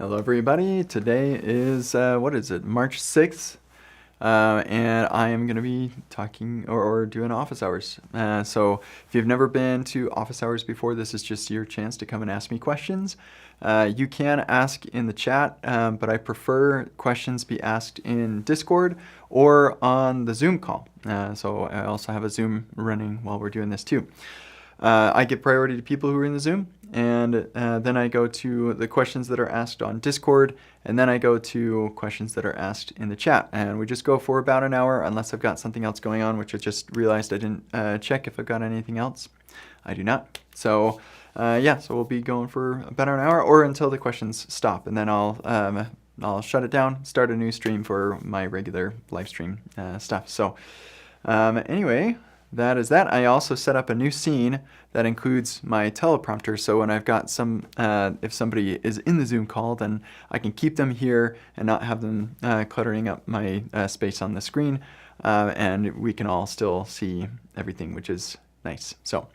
Hello, everybody. Today is, March 6th, and I am going to be talking or doing office hours. So if you've never been to office hours before, this is just your chance to come and ask me questions. You can ask in the chat, but I prefer questions be asked in Discord or on the Zoom call. So I also have a Zoom running while we're doing this too. I give priority to people who are in the Zoom, and then I go to the questions that are asked on Discord, and then I go to questions that are asked in the chat. And we just go for about an hour, unless I've got something else going on, which I just realized I didn't check if I've got anything else. I do not. So so we'll be going for about an hour, or until the questions stop, and then I'll shut it down, start a new stream for my regular live stream stuff. So anyway, that is that. I also set up a new scene that includes my teleprompter, so when I've got if somebody is in the Zoom call, then I can keep them here and not have them cluttering up my space on the screen, and we can all still see everything, which is nice. So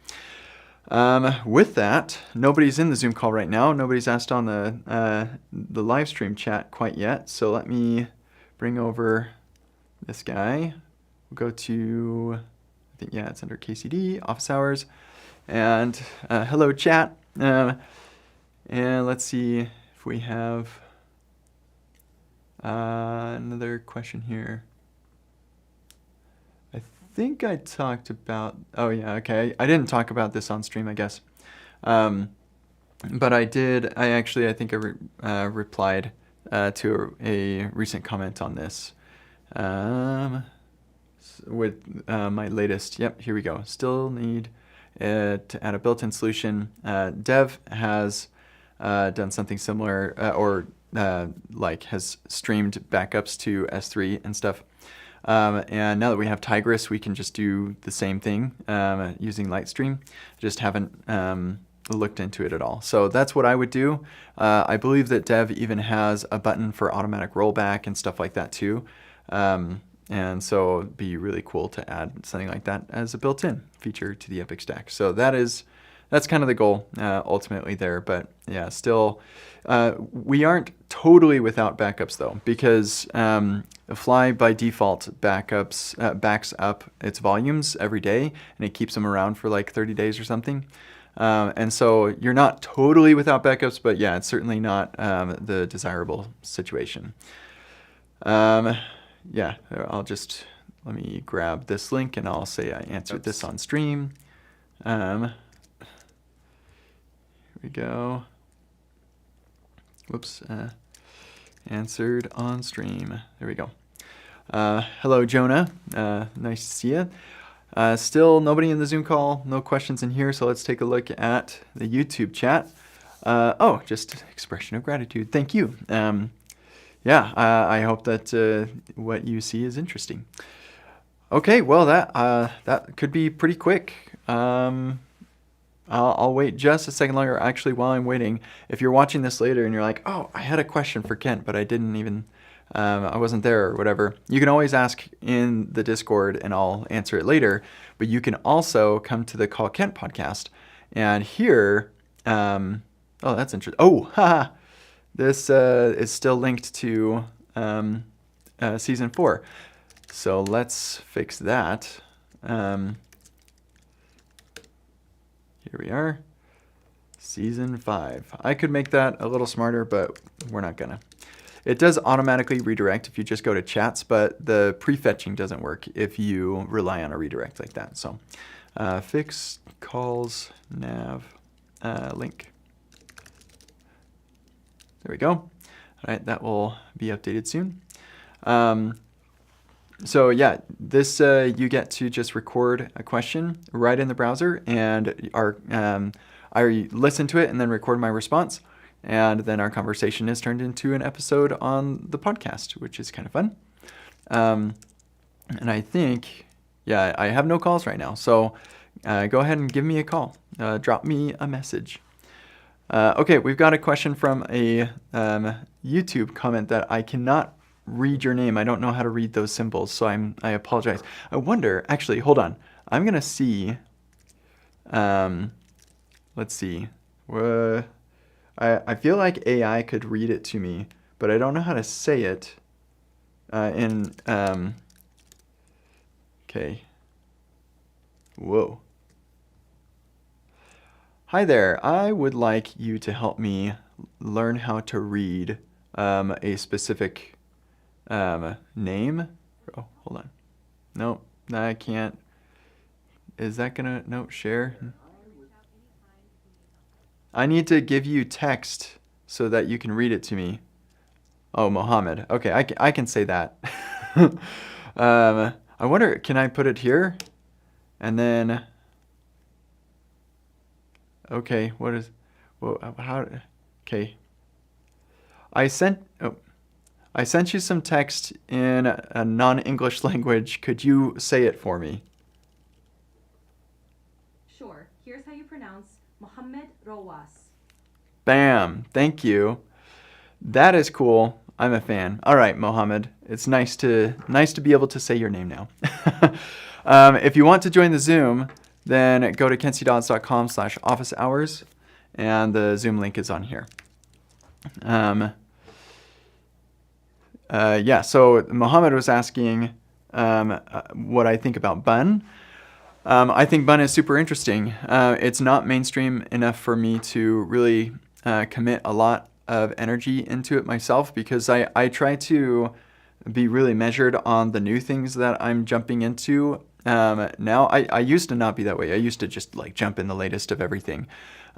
with that, nobody's in the Zoom call right now. Nobody's asked on the live stream chat quite yet, so let me bring over this guy. We'll go to... it's under KCD Office Hours, and hello chat, and let's see if we have another question here. I think I talked about, I didn't talk about this on stream, I guess, but I did. I think I replied to a recent comment on this with my latest. Yep, here we go. Still need to add a built-in solution. Dev has done something similar, has streamed backups to S3 and stuff. And now that we have Tigris, we can just do the same thing using Lightstream. Just haven't looked into it at all. So that's what I would do. I believe that Dev even has a button for automatic rollback and stuff like that too. And so it'd be really cool to add something like that as a built-in feature to the Epic Stack. So that's kind of the goal ultimately there. But yeah, still, we aren't totally without backups though, because Fly by default backs up its volumes every day, and it keeps them around for like 30 days or something. And so you're not totally without backups, but yeah, it's certainly not the desirable situation. Yeah, let me grab this link and I'll say I answered this on stream. Here we go. Whoops, answered on stream. There we go. Hello, Jonah. Nice to see you. Still nobody in the Zoom call, no questions in here, so let's take a look at the YouTube chat. Just expression of gratitude. Thank you. I hope that what you see is interesting. Okay, well that could be pretty quick. I'll wait just a second longer. Actually, while I'm waiting, if you're watching this later and you're like, oh, I had a question for Kent, but I didn't even, I wasn't there or whatever, you can always ask in the Discord and I'll answer it later. But you can also come to the Call Kent podcast and here, that's interesting. Oh, haha. This is still linked to Season 4. So let's fix that. Here we are. Season 5. I could make that a little smarter, but we're not gonna. It does automatically redirect if you just go to chats, but the prefetching doesn't work if you rely on a redirect like that. So fix calls nav link. There we go. All right, that will be updated soon. So yeah, this you get to just record a question right in the browser, and I listen to it and then record my response, and then our conversation is turned into an episode on the podcast, which is kind of fun. And I think, I have no calls right now, so go ahead and give me a call. Drop me a message. Okay, we've got a question from a YouTube comment that I cannot read your name. I don't know how to read those symbols, so I apologize. I wonder, actually, hold on. I'm going to see, let's see. I feel like AI could read it to me, but I don't know how to say it. In okay. Whoa. Hi there. I would like you to help me learn how to read a specific name. Oh, hold on. Nope, I can't. Is that gonna, no, share? I need to give you text so that you can read it to me. Oh, Mohammed. Okay, I can say that. I wonder, can I put it here? And then, okay, what is, well, how, okay. Oh, I sent you some text in a non-English language. Could you say it for me? Sure. Here's how you pronounce Mohammed Rowas. Bam, thank you. That is cool. I'm a fan. All right, Mohammed. It's nice to be able to say your name now. If you want to join the Zoom, then go to kentcdodds.com/office hours, and the Zoom link is on here. Yeah, so Mohammed was asking what I think about Bun. I think Bun is super interesting. It's not mainstream enough for me to really commit a lot of energy into it myself because I try to be really measured on the new things that I'm jumping into. Now, I used to not be that way. I used to just like jump in the latest of everything.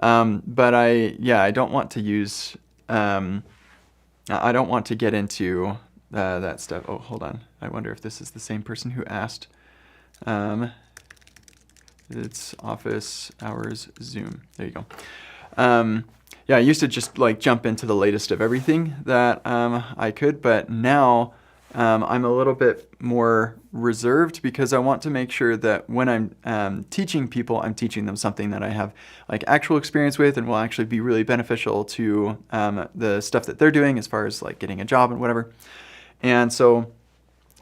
But I don't want to use, I don't want to get into that stuff. Oh, hold on. I wonder if this is the same person who asked. It's Office Hours Zoom. There you go. Yeah, I used to just like jump into the latest of everything that I could, but now I'm a little bit more reserved because I want to make sure that when I'm teaching people, I'm teaching them something that I have like actual experience with and will actually be really beneficial to the stuff that they're doing as far as like getting a job and whatever. And so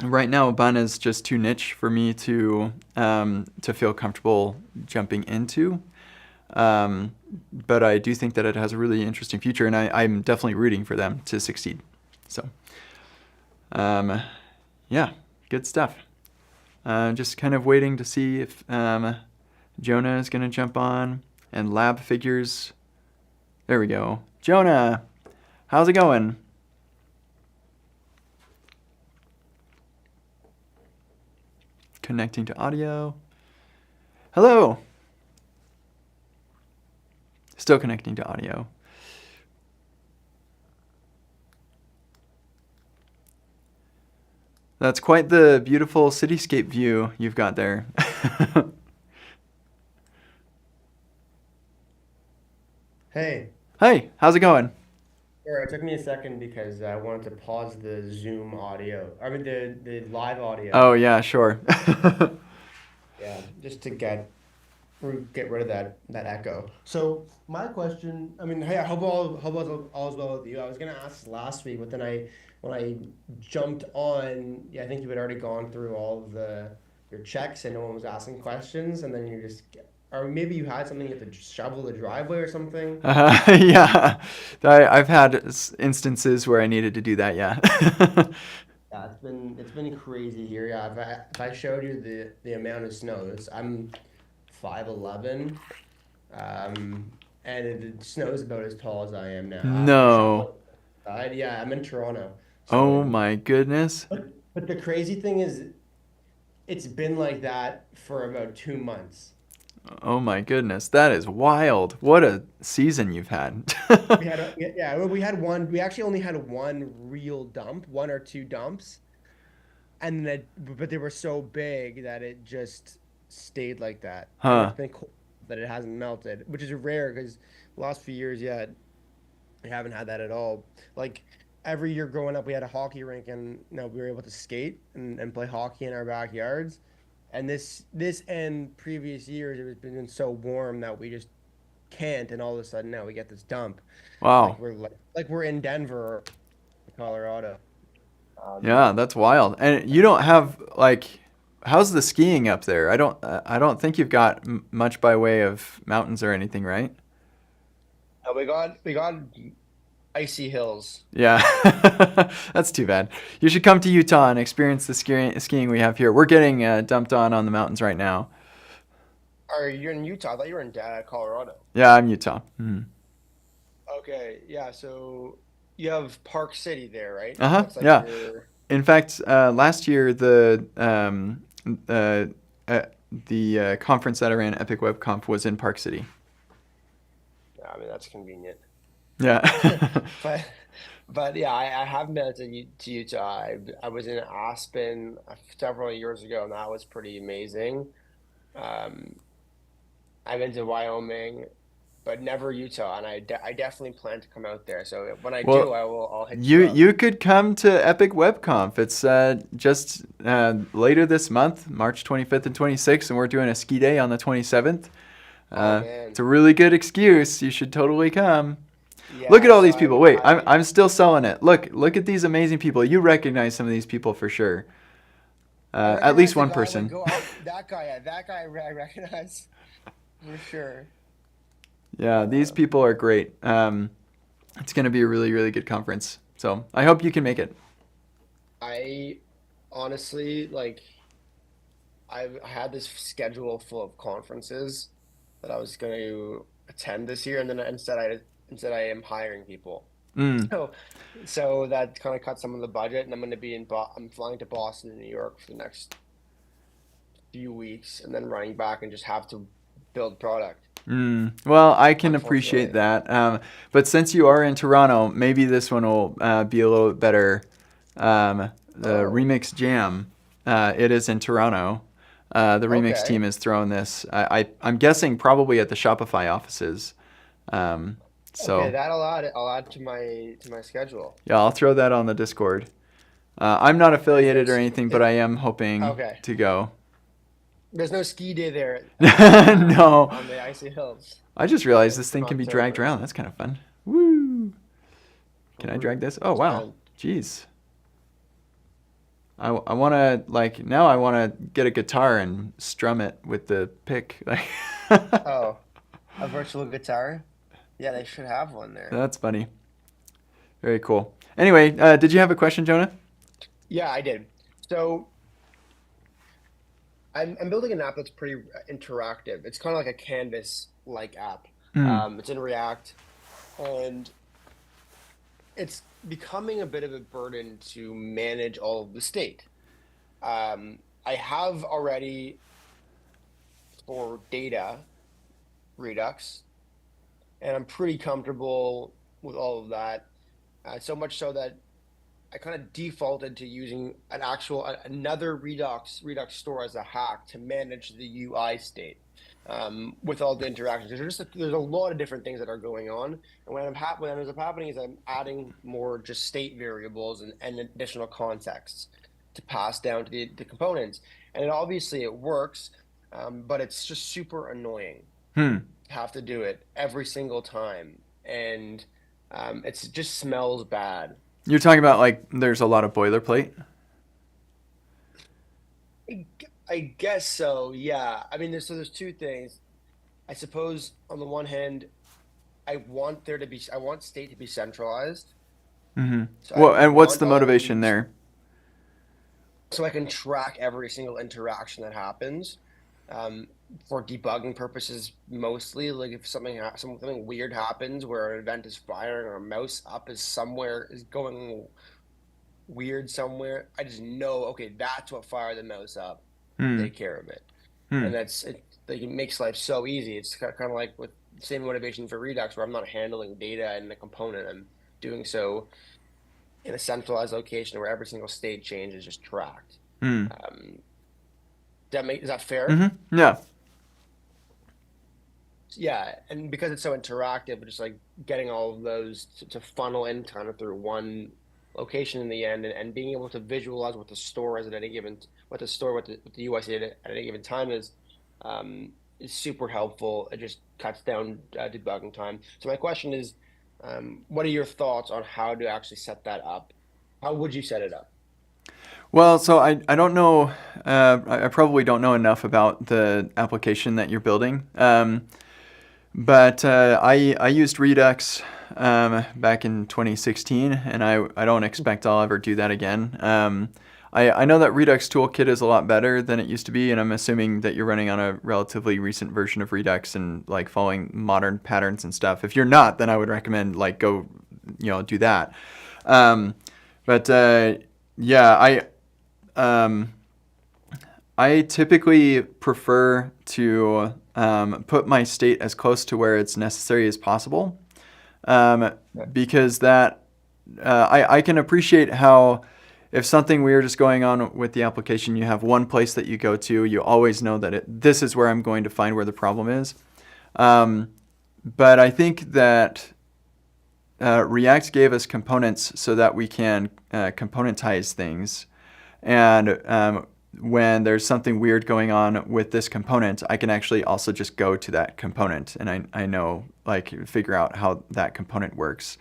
right now, Bun is just too niche for me to feel comfortable jumping into. But I do think that it has a really interesting future, and I'm definitely rooting for them to succeed. So, yeah, good stuff. Just kind of waiting to see if Jonah is going to jump on and Lab Figures. There we go. Jonah, how's it going? Connecting to audio. Hello. Still connecting to audio. That's quite the beautiful cityscape view you've got there. Hey, Hey, how's it going? sure, it took me a second because I wanted to pause the Zoom audio. I mean the live audio. Oh, yeah, sure. Yeah, just to get rid of that echo. So my question, I mean, hey, all is well with you. I was gonna ask last week, but then when I jumped on, yeah, I think you had already gone through all of your checks and no one was asking questions, and then or maybe you had something you had to shovel the driveway or something. Yeah, I've had instances where I needed to do that, yeah. Yeah, it's been crazy here. Yeah, if I showed you the amount of snow, I'm 5'11", and it snows about as tall as I am now after No. shoveling. Yeah, I'm in Toronto, Oh so my goodness. but the crazy thing is, it's been like that for about 2 months. Oh my goodness. That is wild. What a season you've had. Well, we had one. We actually only had one real dump, one or two dumps, and but they were so big that it just stayed like that, and it's Huh. been cold that it hasn't melted, which is rare because the last few years, yeah, we haven't had that at all. Like every year growing up, we had a hockey rink, and we were able to skate and play hockey in our backyards. And this and previous years, it was been so warm that we just can't, and all of a sudden now we get this dump, Wow. like we're in Denver, or Colorado. Yeah, that's wild. And you don't have like, how's the skiing up there? I don't think you've got much by way of mountains or anything, right? we got icy hills. Yeah, that's too bad. You should come to Utah and experience the skiing we have here. We're getting dumped on the mountains right now. Are you in Utah? I thought you were in Colorado. Yeah, I'm Utah. Mhm. Okay, yeah. So you have Park City there, right? Uh-huh. That's like Yeah. your. In fact, last year uh, uh, the conference that I ran, Epic Web Conf, was in Park City. Yeah, I mean that's convenient. Yeah. But but yeah, I have been to Utah. I was in Aspen several years ago, and that was pretty amazing. Um, I've been to Wyoming, but never Utah, and I definitely plan to come out there. So when I do, Well, I'll hit you you up. you could come to Epic Web Conf. It's just later this month, March 25th and 26th, and we're doing a ski day on the 27th. Oh It's man, a really good excuse. You should totally come. Look at yeah. all So these people. Wait, I'm I I'm still selling it. Look at these amazing people. You recognize some of these people for sure. I At least recognize the one guy like person. go that guy. Yeah, that guy I recognize for sure. Yeah, these Uh, people are great. It's going to be a really, really good conference. So I hope you can make it. I honestly like. I had this schedule full of conferences that I was going to attend this year, and then instead I am hiring people. Mm. So so that kind of cut some of the budget, and I'm going to be in I'm flying to Boston and New York for the next few weeks, and then running back and just have to build product. Well, I can appreciate Unfortunately, that. But since you are in Toronto, maybe this one will be a little bit better. The oh, Remix Jam, it is in Toronto. The Remix team okay, is throwing this. I'm guessing probably at the Shopify offices. Um, okay, so that'll add it. I'll add to my schedule. yeah, I'll throw that on the Discord. I'm not affiliated or There's anything, but it, I am hoping okay. to go. There's no ski day there No, on the icy hills. I just realized this It's thing can not be dragged around. That's kind of fun. Woo! Can I drag this? Oh, It's wow. kind Jeez. I want to, like, now I want to get a guitar and strum it with the pick. Like, of a virtual guitar. Yeah, they should have one there. that's funny. Very cool. Anyway, did you have a question, Jonah? Yeah, I did. So I'm building an app that's pretty interactive. It's kind of like a Canvas-like app. Mm. It's in React, and it's becoming a bit of a burden to manage all of the state. I have already for data Redux, and I'm pretty comfortable with all of that. So much so that I kind of defaulted to using another Redux store as a hack to manage the UI state with all the interactions. There's a lot of different things that are going on, and what ends up happening is I'm adding more just state variables and additional contexts to pass down to the components, and obviously it works, but it's just super annoying Hmm. to have to do it every single time, and it just smells bad. You're talking about, like, there's a lot of boilerplate? I guess so, yeah. I mean, there's two things. I suppose on the one hand, I want state to be centralized. Mm-hmm. So I Well, and what's want the all motivation these, there? so I can track every single interaction that happens, um, for debugging purposes mostly. Like if something weird happens where an event is firing or a mouse up is going weird somewhere, I just know, okay, that's what fired the mouse up. Hmm. Take care of it. Hmm. And like, it makes life so easy. It's kind of like with the same motivation for Redux, where I'm not handling data in the component. I'm doing so in a centralized location where every single state change is just tracked. Hmm. Um, is that fair? Mm-hmm. Yeah. Yeah, and because it's so interactive, just like getting all of those to funnel in kind of through one location in the end, and being able to visualize what the store is at any given, what the UI at any given time is super helpful. It just cuts down debugging time. So my question is, what are your thoughts on how to actually set that up? How would you set it up? Well, so I don't know. I probably don't know enough about the application that you're building. But I used Redux back in 2016, and I don't expect I'll ever do that again. I know that Redux Toolkit is a lot better than it used to be, and I'm assuming that you're running on a relatively recent version of Redux and like following modern patterns and stuff. If you're not, then I would recommend like go, do that. Um, but yeah, um, I typically prefer to put my state as close to where it's necessary as possible, um, because that I can appreciate how if something weird is going on with the application, you have one place that you go to. You always know that this is where I'm going to find where the problem is. Um, but I think that React gave us components so that we can componentize things. And when there's something weird going on with this component, I can actually also just go to that component and I know, like, figure out how that component works.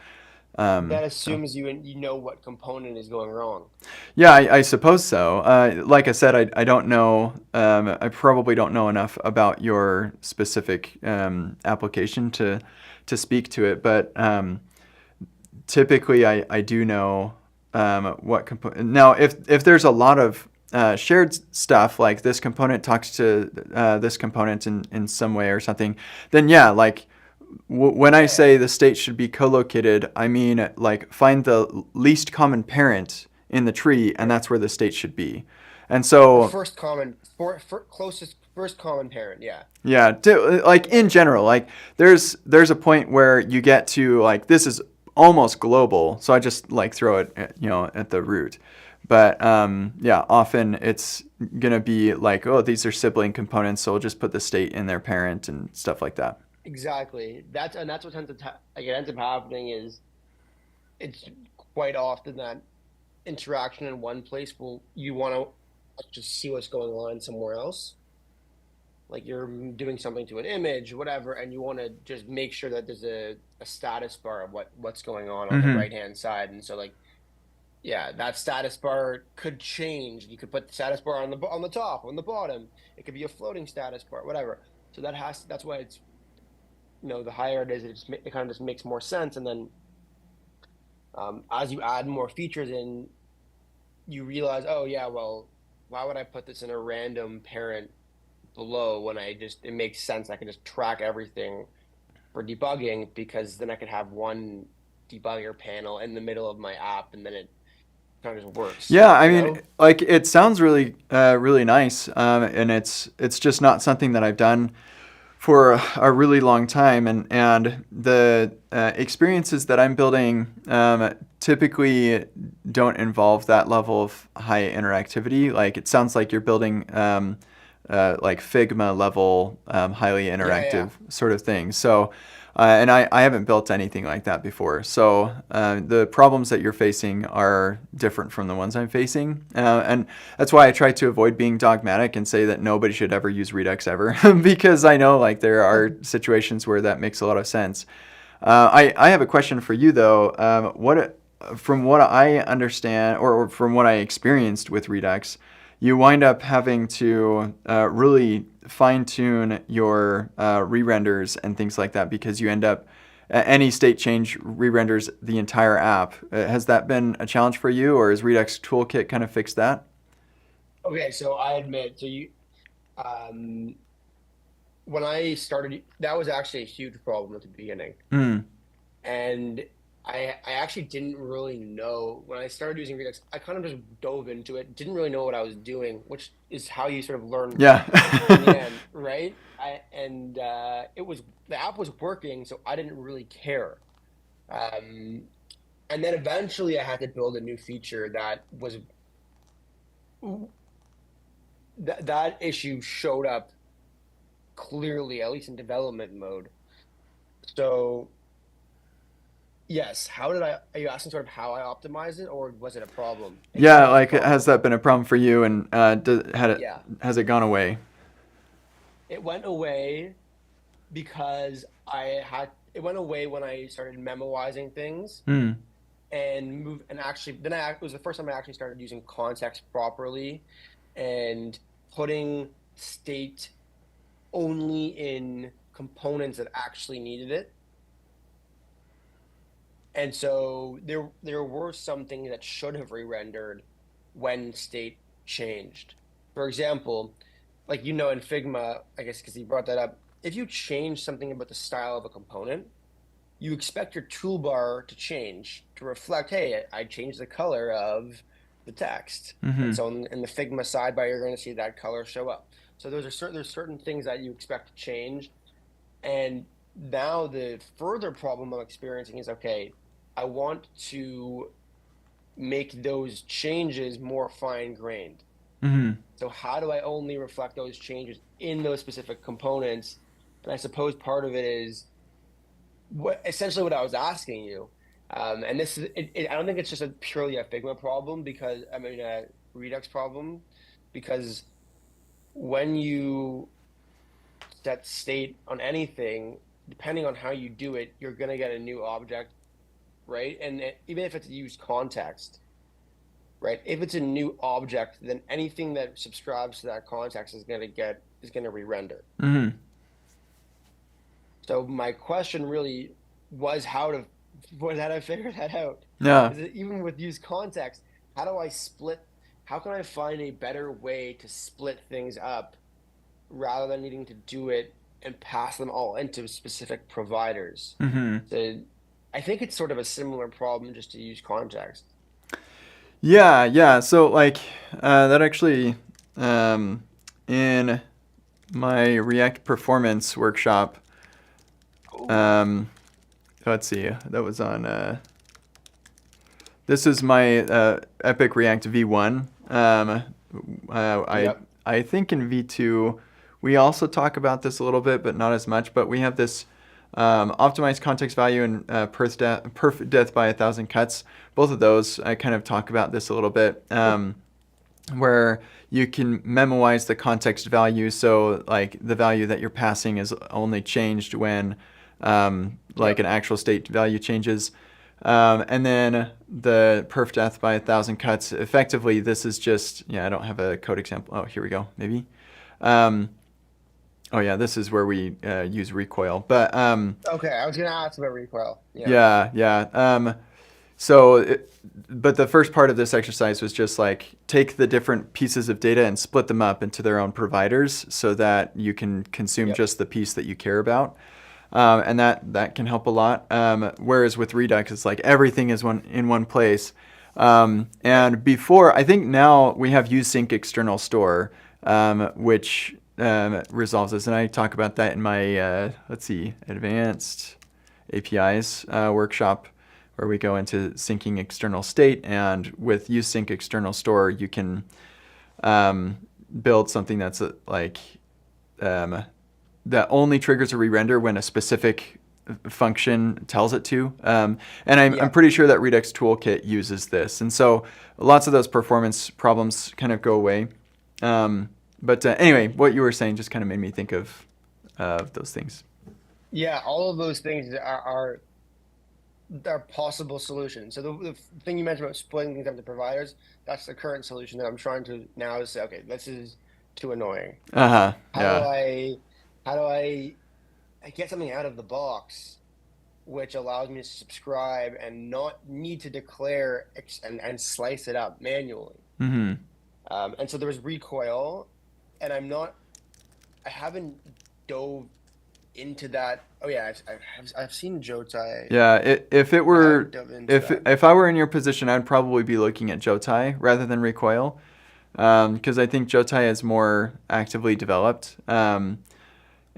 That So assumes you know what component is going wrong. yeah, I suppose so. Like I said, I don't know. I probably don't know enough about your specific application to speak to it, but typically I do know what component. Now, if there's a lot of shared stuff, like this component talks to this component in some way or something, then yeah, like when I Yeah. say the state should be co-located, I mean like find the least common parent in the tree, and Right. that's where the state should be. And The so first common for closest first common parent, yeah. yeah, like in general, like there's a point where you get to like this is almost global, so I just like throw it at the root. But yeah, often it's gonna be like, oh, these are sibling components, so we'll just put the state in their parent and stuff like that. Exactly. That's what tends to like it ends up happening is it's quite often that interaction in one place will you want to just see what's going on somewhere else. Like you're doing something to an image, whatever, and you want to just make sure that there's a status bar of what's going on the Hmm. right hand side. And so like yeah, that status bar could change. You could put the status bar on the top, on the bottom. It could be a floating status bar, whatever. So that's why it's the higher it is, it kind of just makes more sense. And then as you add more features in, you realize, oh yeah, well, why would I put this in a random parent below when it makes sense. I can just track everything for debugging because then I could have one debugger panel in the middle of my app and then it kind of just works, Yeah, I you mean, know? like it sounds really nice, and it's just not something that I've done for a really long time, and the experiences that I'm building typically don't involve that level of high interactivity. Like it sounds like you're building like Figma level highly Yeah, yeah. interactive sort of thing. So. And I haven't built anything like that before. So the problems that you're facing are different from the ones I'm facing. And that's why I try to avoid being dogmatic and say that nobody should ever use Redux ever, because I know like there are situations where that makes a lot of sense. I have a question for you though. From what I understand, or from what I experienced with Redux, you wind up having to really fine tune your re-renders and things like that because you end up any state change re-renders the entire app. Has that been a challenge for you, or is Redux Toolkit kind of fixed that? Okay, so I admit, um, when I started, that was actually a huge problem at the beginning. Hmm. And I actually didn't really know when I started using Redux, I kind of just dove into it, didn't really know what I was doing, which is how you sort of learn Yeah. in the end, right? It was the app was working, so I didn't really care. Um, and then eventually I had to build a new feature that issue showed up clearly, at least in development mode. So yes, are you asking sort of how I optimize it, or was it a problem? It Yeah, was a like has problem. that been a problem for you, and Yeah, has it gone away? it went away because it went away when I started memoizing things Hmm. and move and actually it was the first time I actually started using context properly and putting state only in components that actually needed it. And so there were some things that should have re-rendered when state changed. For example, like in Figma, I guess because you brought that up, if you change something about the style of a component, you expect your toolbar to change to reflect, hey, I changed the color of the text. And so in the Figma sidebar, you're going to see that color show up. So there's certain things that you expect to change. And now the further problem I'm experiencing is, okay, I want to make those changes more fine-grained. So how do I only reflect those changes in those specific components? And I suppose part of it is essentially what I was asking you. And this is, I don't think it's just purely a Figma problem a Redux problem, because when you set state on anything, depending on how you do it, you're going to get a new object, right? And even if it's used context, right? If it's a new object, then anything that subscribes to that context is going to re-render. So my question really was how to figure that out. Yeah. Even with used context, how can I find a better way to split things up rather than needing to do it and pass them all into specific providers? So I think it's sort of a similar problem, just to use context. Yeah. So that actually, in my React performance workshop, let's see, that was on, this is my Epic React V1. I think in V2, we also talk about this a little bit, but not as much, but we have this optimized context value and perf death by 1,000 cuts. Both of those, I kind of talk about this a little bit, where you can memoize the context value. So the value that you're passing is only changed when an actual state value changes. And then the perf death by 1,000 cuts, effectively, this is just, I don't have a code example. Oh, here we go, maybe. This is where we use recoil. But okay, I was going to ask about recoil. Yeah. But the first part of this exercise was just take the different pieces of data and split them up into their own providers so that you can consume just the piece that you care about. And that can help a lot. Whereas with Redux, it's everything is in one place. And before, I think now we have usync external store, which resolves this. And I talk about that in my, advanced APIs workshop, where we go into syncing external state. And with usync external store, you can build something that's that only triggers a re-render when a specific function tells it to. And I'm pretty sure that Redux Toolkit uses this. And so lots of those performance problems kind of go away. But anyway, what you were saying just kind of made me think of those things. Yeah, all of those things are possible solutions. So the thing you mentioned about splitting things up to providers, that's the current solution that I'm trying to now say, okay, this is too annoying. How do I get something out of the box which allows me to subscribe and not need to declare and slice it up manually? And so there was recoil, and I haven't dove into that. Oh yeah, I've seen Jotai. Yeah, if I were in your position, I'd probably be looking at Jotai rather than recoil, because I think Jotai is more actively developed.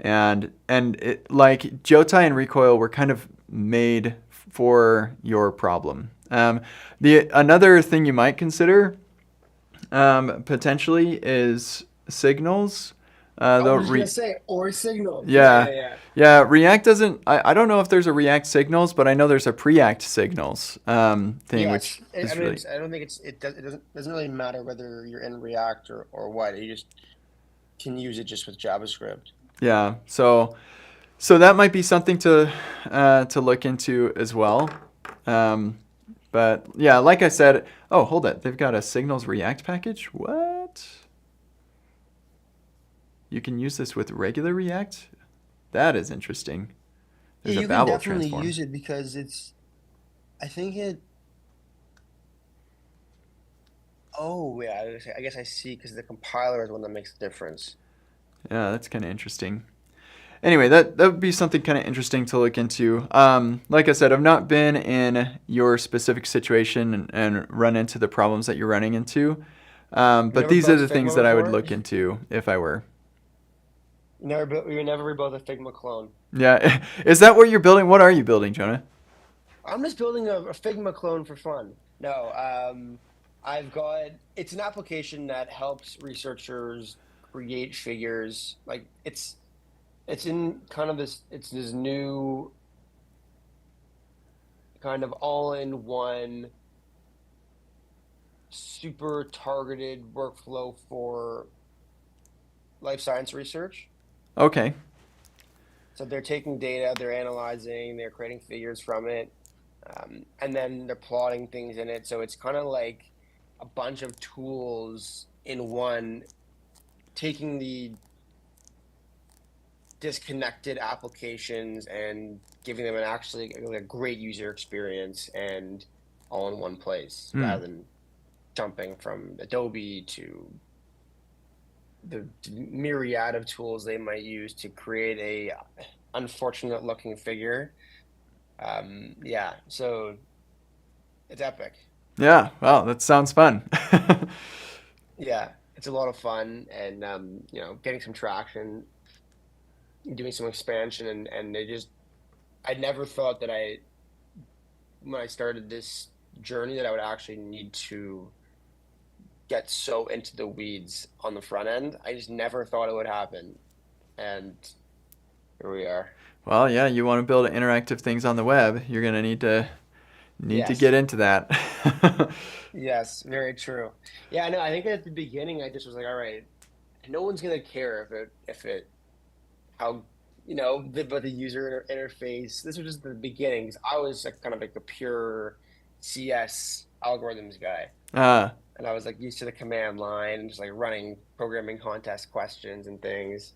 And Jotai and recoil were kind of made for your problem. Another thing you might consider potentially is signals. I was going to say, or signals. Yeah. React doesn't. I don't know if there's a React signals, but I know there's a preact signals thing, which is really. I don't think it doesn't really matter whether you're in React or what. You just can use it just with JavaScript. Yeah. So that might be something to look into as well. But yeah, like I said, oh, hold it. They've got a signals React package. What? You can use this with regular React? That is interesting. Yeah, There's a you can Babel definitely transform. use it because I think it. Oh, yeah. I guess I see because the compiler is one that makes the difference. Yeah, that's kind of interesting. Anyway, that would be something kind of interesting to look into. Like I said, I've not been in your specific situation and run into the problems that you're running into. You But never these are built the things Figma that I would before? look into if I were. You would never rebuild a Figma clone. Yeah, is that what you're building? What are you building, Jonah? I'm just building a Figma clone for fun. No, I've got it's an application that helps researchers create figures. Like it's in kind of this new kind of all-in-one super targeted workflow for life science research. Okay. So they're taking data, they're analyzing, they're creating figures from it, and then they're plotting things in it. So it's kind of like a bunch of tools in one, taking the disconnected applications and giving them an actually a great user experience and all in one place Hmm. rather than jumping from Adobe to the myriad of tools they might use to create a unfortunate looking figure. Yeah, so it's epic. Yeah. Wow, that sounds fun. Yeah, it's a lot of fun and getting some traction, doing some expansion and I never thought that when I started this journey that I would actually need to get so into the weeds on the front end. I just never thought it would happen. And here we are. Well, yeah, you want to build interactive things on the web, you're gonna need to get Yes. into that. Yes, very true. Yeah, no, I think at the beginning I just was like, all right, no one's gonna care if it how but the user interface. This was just the beginnings. I was like kind of like a pure CS algorithms guy. Ah, And I was like used to the command line and just like running programming contest questions and things.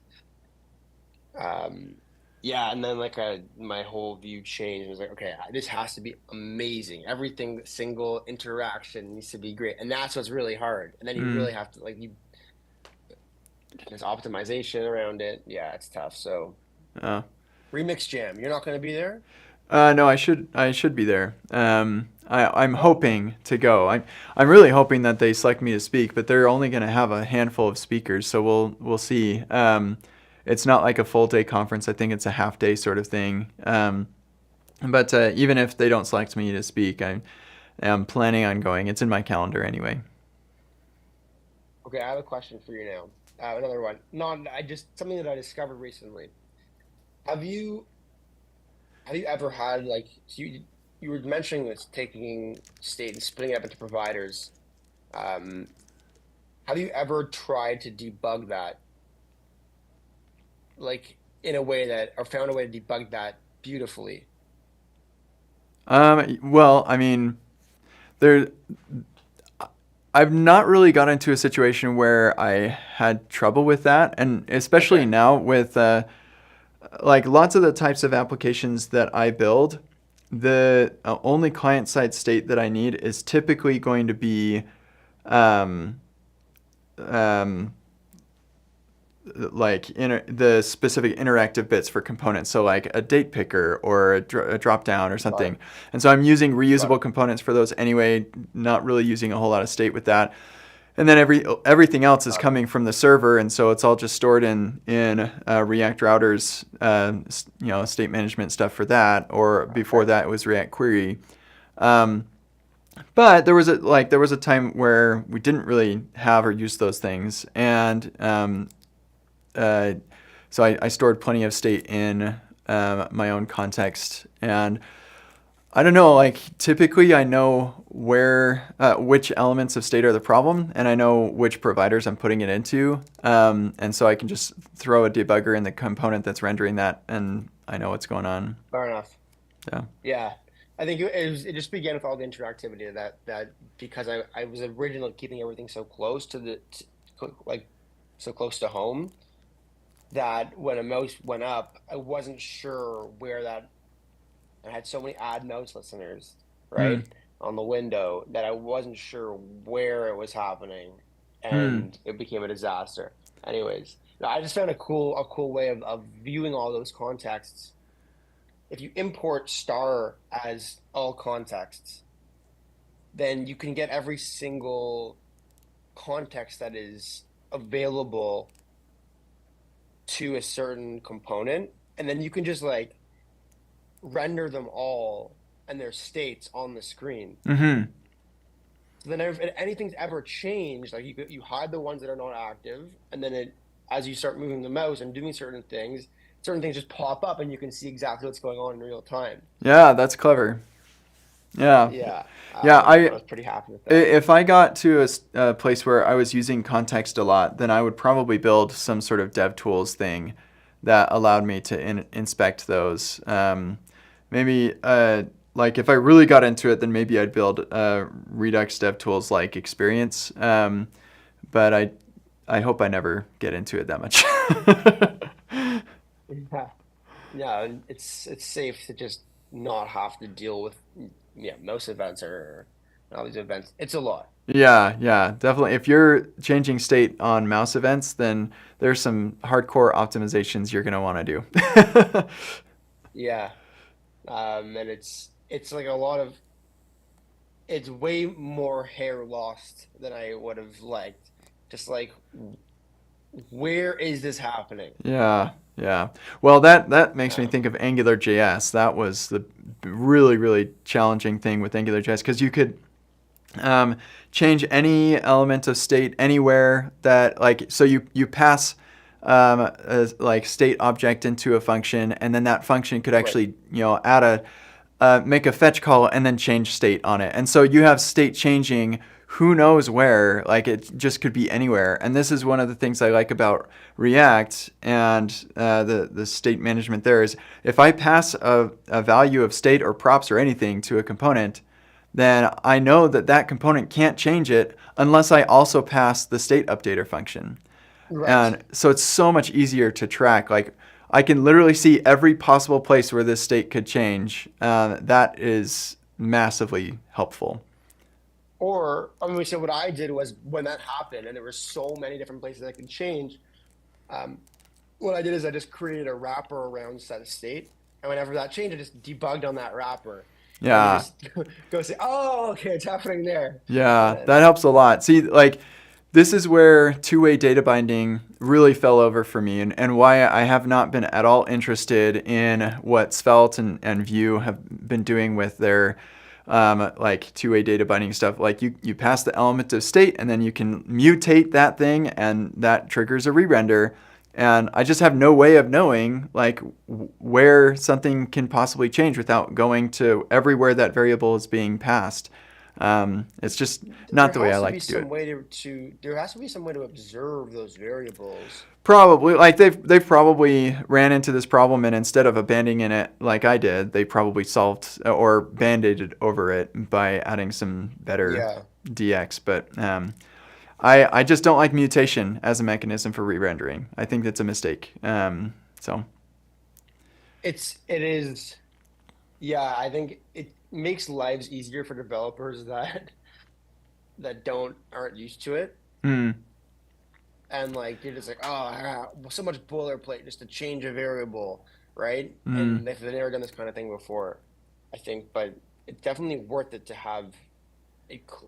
Um, yeah, and then my whole view changed. I was like, okay, this has to be amazing. Everything, single interaction needs to be great, and that's what's really hard. And then you mm, really have to there's optimization around it. Yeah, it's tough. So oh. Remix Jam, you're not going to be there? No, I should be there. I'm Oh, okay. hoping to go. I'm really hoping that they select me to speak, but they're only going to have a handful of speakers, so we'll see. It's not like a full day conference. I think it's a half day sort of thing. But even if they don't select me to speak, I am planning on going. It's in my calendar anyway. Okay, I have a question for you now. Another one. Not I just something that I discovered recently. Have you Have you ever had so you were mentioning this taking state and splitting it up into providers. Um, have you ever tried to debug that in a way that or found a way to debug that beautifully? Well, I mean, there. I've not really got into a situation where I had trouble with that, and especially Okay. now with like lots of the types of applications that I build, the only client side state that I need is typically going to be um, um, like the specific interactive bits for components. So like a date picker or a drop down or Got something. it. And so I'm using Got reusable it. components for those anyway, not really using a whole lot of state with that. And then everything else is Got it. coming from the server, and so it's all just stored in React routers, state management stuff for that. Or before Okay. that, it was React Query. Um, but there was a time where we didn't really have or use those things, and uh, so I stored plenty of state in my own context. And I don't know, like typically I know which elements of state are the problem, and I know which providers I'm putting it into. And so I can just throw a debugger in the component that's rendering that, and I know what's going on. Fair enough. Yeah. Yeah. I think it just began with all the interactivity that because I was originally keeping everything so close to like so close to home. that when a mouse went up, I wasn't sure where that. I had so many add mouse listeners, Hmm. right, on the window that I wasn't sure where it was happening, Hmm. and it became a disaster. Anyways, no, I just found a cool way of viewing all those contexts. If you import star as all contexts, then you can get every single context that is available to a certain component, and then you can just like render them all and their states on the screen. Mm-hmm. So then if anything's ever changed, like you hide the ones that are not active, and then as you start moving the mouse and doing certain things just pop up, and you can see exactly what's going on in real time. Yeah, that's clever. Yeah. Yeah, Yeah, I was pretty happy with that. if I got to a place where I was using context a lot, then I would probably build some sort of dev tools thing that allowed me to inspect those. Maybe like if I really got into it, then maybe I'd build Redux dev tools like Experience. But I hope I never get into it that much. Yeah, yeah, and it's safe to just not have to deal with most events or all these events. It's a lot. Yeah, yeah, definitely. If you're changing state on mouse events, then there's some hardcore optimizations you're going to want to do. Yeah, and it's like a lot of it's way more hair lost than I would have liked. Just like, where is this happening? Yeah, yeah. Well, that makes me Um, think of AngularJS. That was the really, really challenging thing with AngularJS because you could change any element of state anywhere that like so you pass a like state object into a function and then that function could right. actually add a make a fetch call and then change state on it, and so you have state changing who knows where, like it just could be anywhere. And this is one of the things I like about React and the state management there is if I pass a value of state or props or anything to a component, then I know that that component can't change it unless I also pass the state updater function. Right. And so it's so much easier to track. Like I can literally see every possible place where this state could change. That is massively helpful. Or, I mean, so what I did was when that happened, and there were so many different places I could change. Um, what I did is I just created a wrapper around set state, and whenever that changed, I just debugged on that wrapper, and you Yeah, just go say, "Oh, okay, it's happening there," and yeah, that then helps a lot. See, like this is where two-way data binding really fell over for me, and why I have not been at all interested in what Svelte and Vue have been doing with their like two-way data binding stuff. Like you pass the element of state, and then you can mutate that thing, and that triggers a re-render. And I just have no way of knowing like where something can possibly change without going to everywhere that variable is being passed. It's just there not the way I has to like be to do some it. way to there has to be some way to observe those variables. Probably, like they've probably ran into this problem, and instead of abandoning it like I did, they probably solved or band-aided over it by adding some better Yeah, DX. But I just don't like mutation as a mechanism for re-rendering. I think that's a mistake. So it is. Yeah, I think it makes lives easier for developers that aren't used to it, mm, and like you're just like, oh, so much boilerplate just to change a variable, right? mm, And they've never done this kind of thing before, I think, but it's definitely worth it to have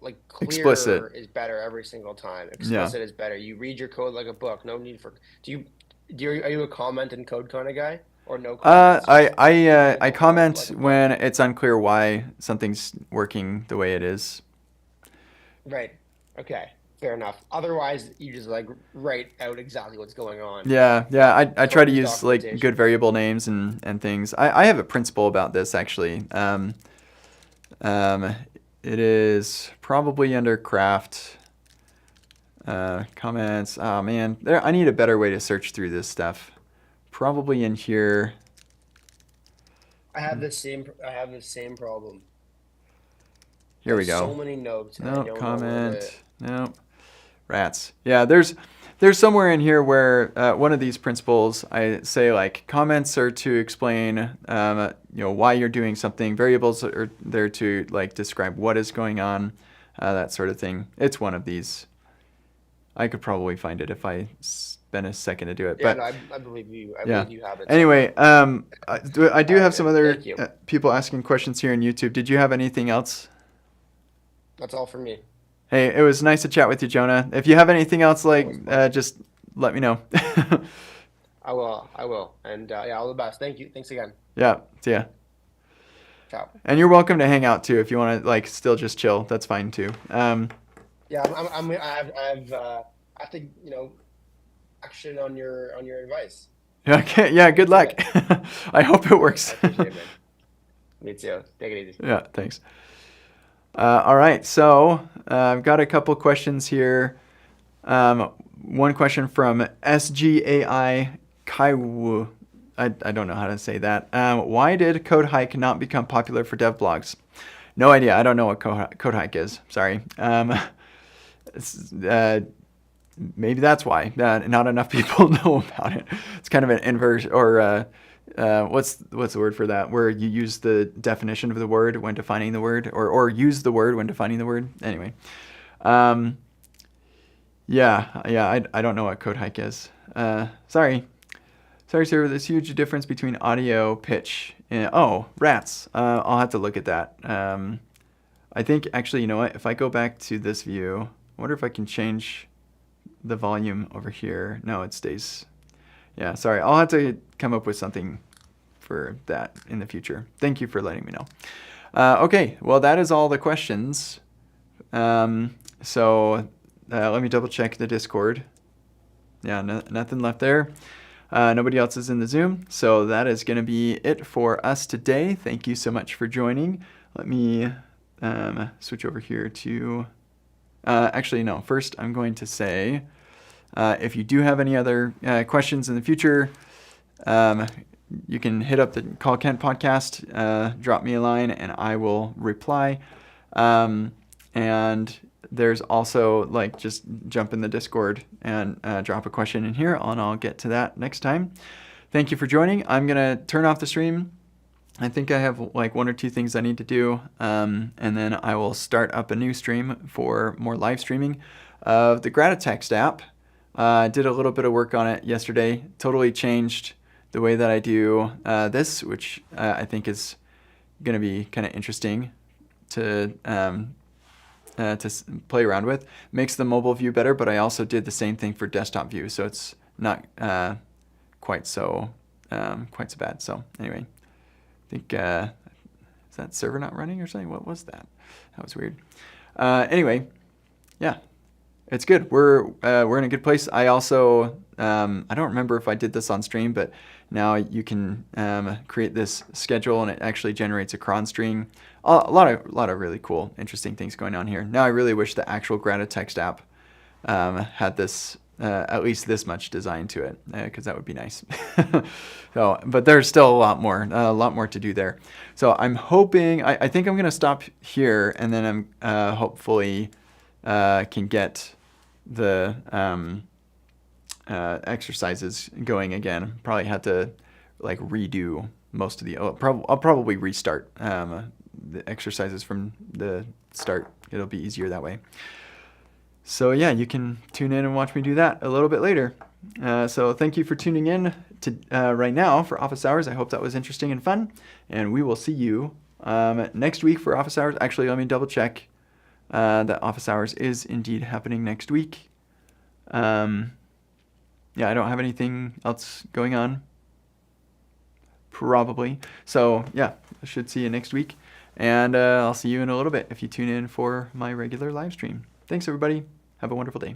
like explicit. clear is better every single time. Yeah. Explicit is better. You read your code like a book. No need for do you are you a comment and code kind of guy or no comments? I Just I read uh, your I code like comment a book. when it's unclear why something's working the way it is. Right. Okay. Fair enough. Otherwise, you just like write out exactly what's going on. Yeah, yeah. I try to Code use like good documentation. variable names and things. I have a principle about this actually. Um, it is probably under craft comments. Oh man, there. I need a better way to search through this stuff. Probably in here. I have the same problem. I Here have we so go. many notes and I No don't know where comment. No rats. Yeah, there's somewhere in here where one of these principles, I say like comments are to explain, why you're doing something. Variables are there to like describe what is going on, that sort of thing. It's one of these. I could probably find it if I spent a second to do it. Yeah, But no, I believe you. I yeah. believe you have it. Anyway, I do All right, have some good. other Thank you. people asking questions here on YouTube. Did you have anything else? That's all for me. Hey, it was nice to chat with you, Jonah. If you have anything else, just let me know. I will. And yeah, all the best. Thank you. Thanks again. Yeah, see ya. Ciao. And you're welcome to hang out too if you want to still just chill. That's fine too. Yeah, I have to, action on your advice. Okay, yeah, good luck. I hope it works. I appreciate it, man. Me too. Take it easy. Yeah, thanks. All right, so I've got a couple questions here. One question from SGAI Kaiwu. I don't know how to say that. Why did Code Hike not become popular for dev blogs? No idea. I don't know what Code Hike is. Sorry. Maybe that's why. Not enough people know about it. It's kind of an inverse, or what's the word for that? Where you use the definition of the word when defining the word, or use the word when defining the word. Anyway, I don't know what Code Hike is. Sorry, sir. There's huge difference between audio pitch. Rats. I'll have to look at that. I think actually, you know what? If I go back to this view, I wonder if I can change the volume over here. No, it stays. Yeah, sorry. I'll have to come up with something for that in the future. Thank you for letting me know. Okay, well, that is all the questions. So let me double check the Discord. Yeah, nothing left there. Nobody else is in the Zoom. So that is going to be it for us today. Thank you so much for joining. Let me switch over here to... actually, no. First, I'm going to say, if you do have any other questions in the future, you can hit up the Call Kent podcast, drop me a line, and I will reply. And there's also, just jump in the Discord and drop a question in here, and I'll get to that next time. Thank you for joining. I'm going to turn off the stream. I think I have one or two things I need to do, and then I will start up a new stream for more live streaming of the Gratatext app. Did a little bit of work on it yesterday. Totally changed the way that I do this, which I think is going to be kind of interesting to play around with. Makes the mobile view better, but I also did the same thing for desktop view, so it's not quite so bad. So anyway. I think, is that server not running or something? What was that? That was weird. Anyway, yeah, it's good. We're in a good place. I also, I don't remember if I did this on stream, but now you can create this schedule and it actually generates a cron string. A lot of really cool, interesting things going on here. Now I really wish the actual Gratatext app had this, at least this much design to it, because that would be nice. But there's still a lot more to do there. So I'm hoping, I think I'm going to stop here, and then I'm hopefully can get the exercises going again. Probably have to redo most of the. I'll probably restart the exercises from the start. It'll be easier that way. So yeah, you can tune in and watch me do that a little bit later. So thank you for tuning in to right now for Office Hours. I hope that was interesting and fun. And we will see you next week for Office Hours. Actually, let me double check that Office Hours is indeed happening next week. Yeah, I don't have anything else going on. Probably. So yeah, I should see you next week. And I'll see you in a little bit if you tune in for my regular live stream. Thanks, everybody. Have a wonderful day.